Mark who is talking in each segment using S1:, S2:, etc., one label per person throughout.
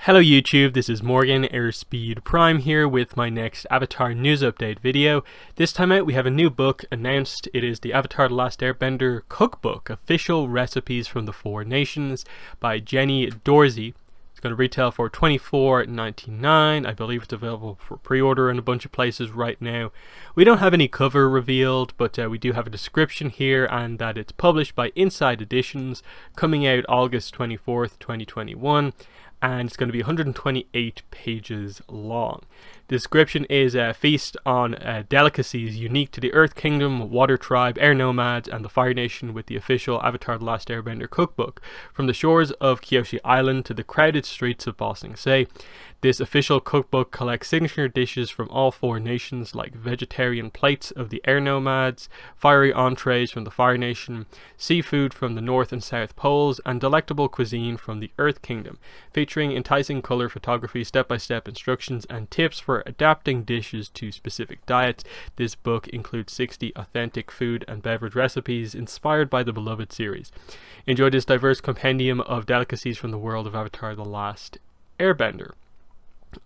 S1: Hello YouTube, this is Morgan, Airspeed Prime here with my next Avatar news update video. This time out we have a new book announced. It is the Avatar The Last Airbender Cookbook, Official Recipes from the Four Nations by Jenny Dorsey. It's going to retail for $24.99. I believe it's available for pre-order in a bunch of places right now. We don't have any cover revealed, but we do have a description here, and that it's published by Inside Editions, coming out August 24th, 2021. And it's going to be 128 pages long. The description is a feast on delicacies unique to the Earth Kingdom, Water Tribe, Air Nomads, and the Fire Nation with the official Avatar The Last Airbender cookbook. From the shores of Kyoshi Island to the crowded streets of Ba Sing Se, this official cookbook collects signature dishes from all four nations, like vegetarian plates of the Air Nomads, fiery entrees from the Fire Nation, seafood from the North and South Poles, and delectable cuisine from the Earth Kingdom, featuring enticing color photography, step-by-step instructions, and tips for adapting dishes to specific diets. This book includes 60 authentic food and beverage recipes inspired by the beloved series. Enjoy this diverse compendium of delicacies from the world of Avatar The Last Airbender.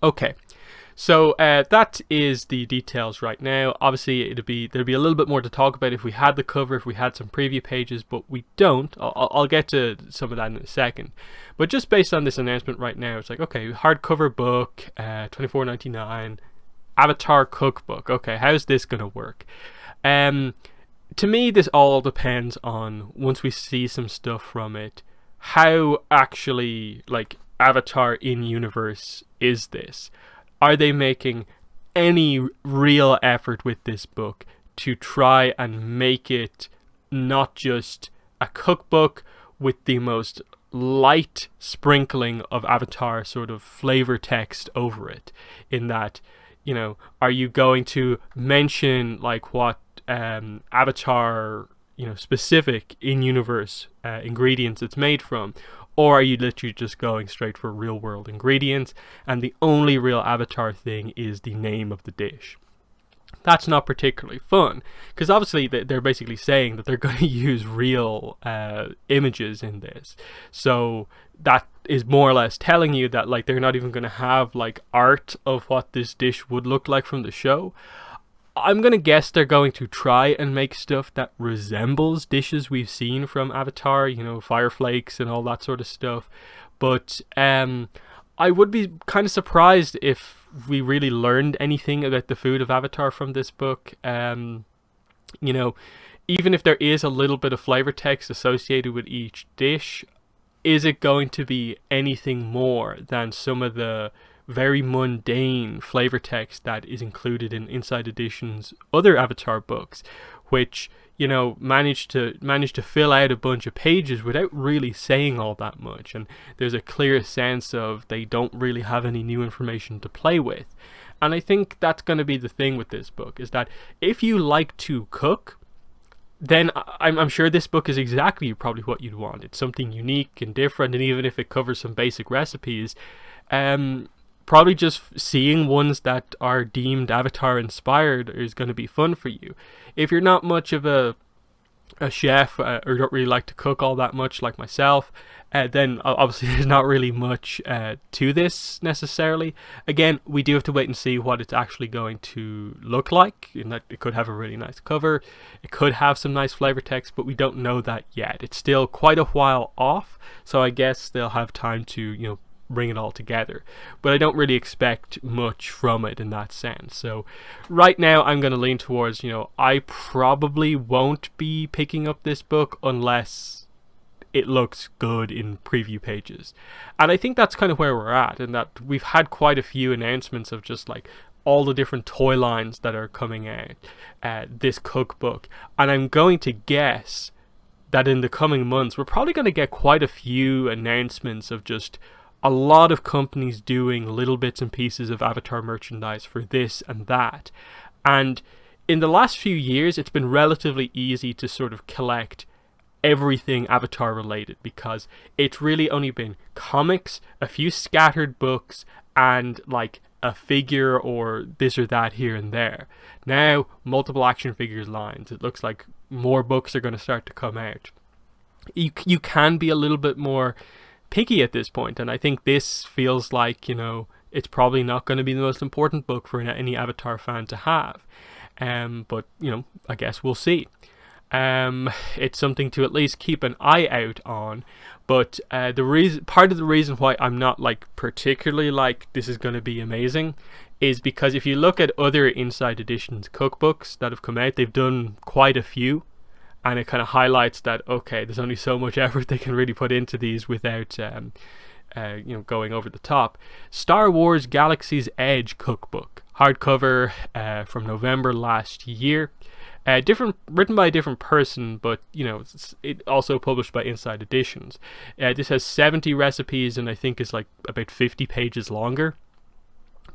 S1: Okay, so that is the details right now. Obviously, there'd be a little bit more to talk about if we had the cover, if we had some preview pages, but we don't. I'll get to some of that in a second. But just based on this announcement right now, it's like, okay, hardcover book, $24.99, Avatar cookbook. Okay, how's this gonna work? To me, this all depends on, once we see some stuff from it, how actually like Avatar in universe is this? Are they making any real effort with this book to try and make it not just a cookbook with the most light sprinkling of Avatar sort of flavor text over it, in that, you know, are you going to mention like what Avatar, you know, specific in universe ingredients it's made from? Or are you literally just going straight for real world ingredients, and the only real Avatar thing is the name of the dish? That's not particularly fun, because obviously they're basically saying that they're going to use real images in this. So that is more or less telling you that like they're not even going to have like art of what this dish would look like from the show. I'm going to guess they're going to try and make stuff that resembles dishes we've seen from Avatar, you know, fire flakes and all that sort of stuff. But I would be kind of surprised if we really learned anything about the food of Avatar from this book. You know, even if there is a little bit of flavor text associated with each dish, is it going to be anything more than some of the very mundane flavor text that is included in Inside Edition's other Avatar books, which, you know, managed to fill out a bunch of pages without really saying all that much, and there's a clear sense of they don't really have any new information to play with. And I think that's going to be the thing with this book, is that if you like to cook, then I'm sure this book is exactly probably what you'd want. It's something unique and different, and even if it covers some basic recipes, probably just seeing ones that are deemed Avatar inspired is going to be fun for you. If you're not much of a chef or don't really like to cook all that much like myself, then obviously there's not really much to this necessarily. Again, we do have to wait and see what it's actually going to look like, in that it could have a really nice cover, it could have some nice flavor text, but we don't know that yet. It's still quite a while off, so I guess they'll have time to, you know, bring it all together, but I don't really expect much from it in that sense. So right now I'm going to lean towards, you know, I probably won't be picking up this book unless it looks good in preview pages. And I think that's kind of where we're at, in that we've had quite a few announcements of just like all the different toy lines that are coming out, this cookbook, and I'm going to guess that in the coming months we're probably going to get quite a few announcements of just a lot of companies doing little bits and pieces of Avatar merchandise for this and that. And in the last few years, it's been relatively easy to sort of collect everything Avatar related, because it's really only been comics, a few scattered books, and like a figure or this or that here and there. Now, multiple action figures lines. It looks like more books are going to start to come out. You can be a little bit more picky at this point, and I think this feels like, you know, it's probably not going to be the most important book for any Avatar fan to have. But, you know, I guess we'll see. It's something to at least keep an eye out on. But part of the reason why I'm not like particularly like this is going to be amazing is because if you look at other Inside Editions cookbooks that have come out, they've done quite a few, and it kind of highlights that, okay, there's only so much effort they can really put into these without you know, going over the top. Star Wars Galaxy's Edge cookbook, hardcover, from November last year. Written by a different person, but you know, it also published by Inside Editions. This has 70 recipes and I think is like about 50 pages longer.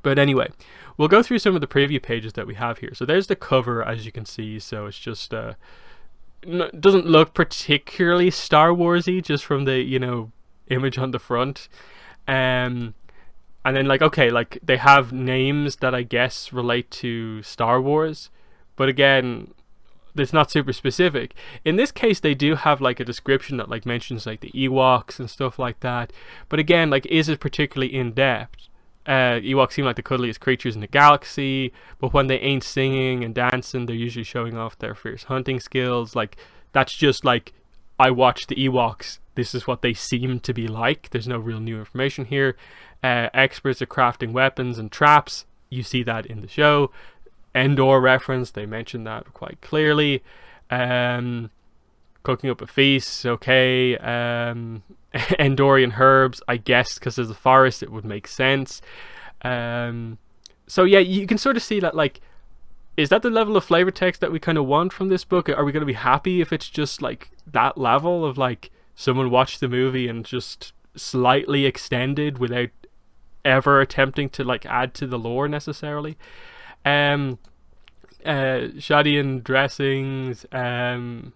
S1: But anyway, we'll go through some of the preview pages that we have here. So there's the cover, as you can see. So it's just doesn't look particularly Star Warsy just from the, you know, image on the front. And then like, okay, like they have names that I guess relate to Star Wars, but again, it's not super specific. In this case, they do have like a description that like mentions like the Ewoks and stuff like that. But again, like, is it particularly in depth? Ewoks seem like the cuddliest creatures in the galaxy, but when they ain't singing and dancing, they're usually showing off their fierce hunting skills. Like, that's just like, I watched the Ewoks, this is what they seem to be like. There's no real new information here. Experts at crafting weapons and traps, you see that in the show. Endor reference, they mentioned that quite clearly. Cooking up a feast, okay. Endorian herbs, I guess because there's a forest it would make sense. So yeah, you can sort of see that, like, is that the level of flavor text that we kind of want from this book? Are we going to be happy if it's just like that level of like someone watched the movie and just slightly extended without ever attempting to like add to the lore necessarily? CHADIAN dressings, and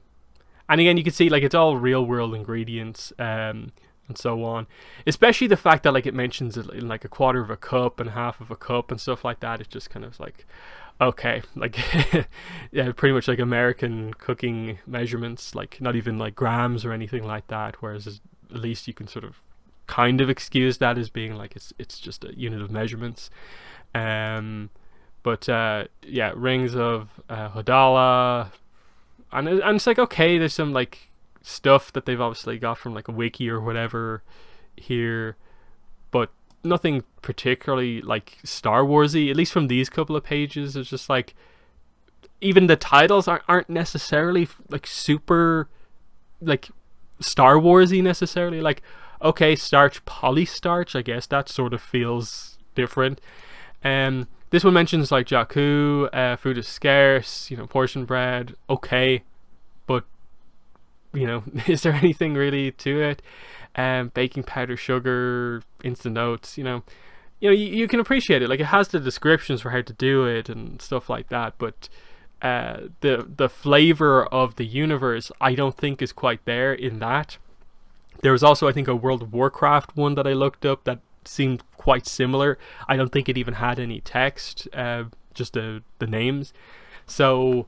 S1: again you can see like it's all real world ingredients, and so on, especially the fact that like it mentions it in like a quarter of a cup and half of a cup and stuff like that. It's just kind of like, okay, like yeah, pretty much like American cooking measurements, like not even like grams or anything like that, whereas at least you can sort of kind of excuse that as being like it's just a unit of measurements. But yeah, rings of HUDALLA, and it's like, okay, there's some like stuff that they've obviously got from like a wiki or whatever here, but nothing particularly like Star Warsy, at least from these couple of pages. It's just like, even the titles aren't necessarily like super like Star Warsy necessarily. Like, okay, starch, polystarch, I guess that sort of feels different. This one mentions like Jakku, food is scarce, you know, portion bread, okay, but you know, is there anything really to it? Baking powder, sugar, instant oats, you know, you can appreciate it. Like, it has the descriptions for how to do it and stuff like that, but the flavor of the universe, I don't think is quite there in that. There was also, I think, a World of Warcraft one that I looked up that seemed quite similar. I don't think it even had any text, just the names. So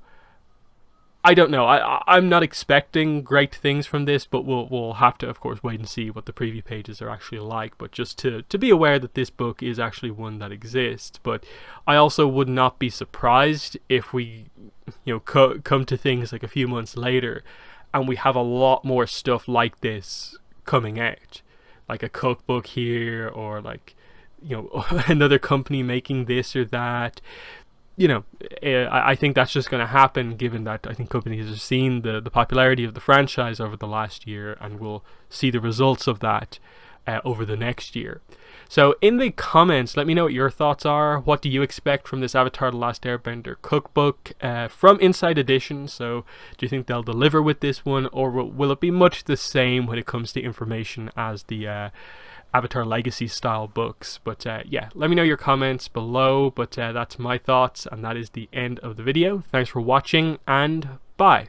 S1: I don't know. I'm not expecting great things from this, but we'll have to, of course, wait and see what the preview pages are actually like. But just to be aware that this book is actually one that exists. But I also would not be surprised if we, you know, come to things like a few months later and we have a lot more stuff like this coming out, like a cookbook here, or like, you know, another company making this or that. You know, I think that's just going to happen, given that I think companies have seen the popularity of the franchise over the last year, and will see the results of that over the next year. So in the comments, let me know what your thoughts are. What do you expect from this Avatar: The Last Airbender cookbook from Inside Edition? So do you think they'll deliver with this one, or will it be much the same when it comes to information as the Avatar Legacy style books? But yeah, let me know your comments below. But that's my thoughts, and that is the end of the video. Thanks for watching, and bye.